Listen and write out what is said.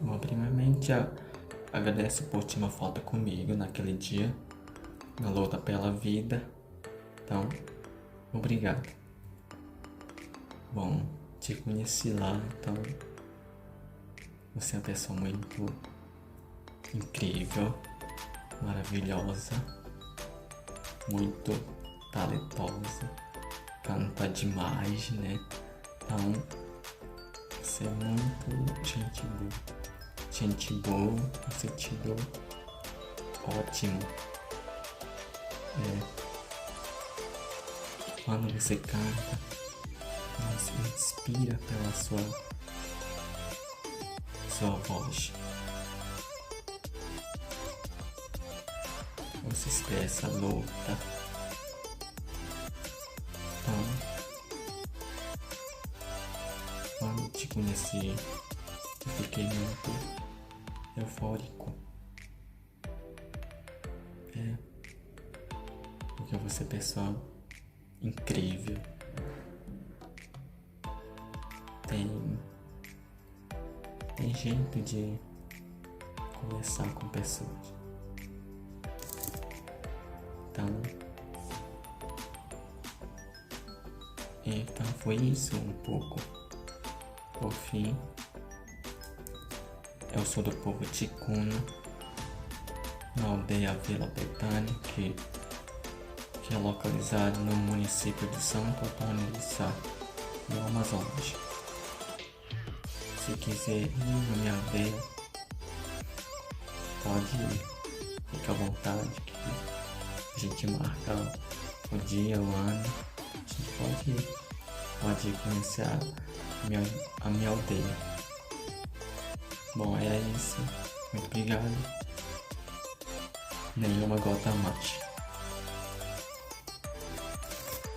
Bom, primeiramente, agradeço por tirar uma foto comigo naquele dia, na luta pela vida. Então, obrigado. Bom, te conheci lá, então você é uma pessoa muito incrível, maravilhosa, muito talentosa, canta demais, né? Então, você é muito gente boa. Gente boa, no sentido ótimo. Quando você canta, você inspira pela sua voz. Você expressa a luta. Então, quando te conheci, eu fiquei muito eufórico. Porque você é pessoa incrível. Tem jeito de conversar com pessoas. Então foi isso um pouco. Por fim, eu sou do povo ticuna, na aldeia Vila Betânia, que é localizado no município de Santo Antônio de Sá, no Amazonas. Se quiser ir na minha aldeia, pode ir, fica à vontade, que a gente marca o dia, o ano, a gente pode ir conhecer a minha aldeia. Bom, era isso, muito obrigado, nenhuma gota a mais.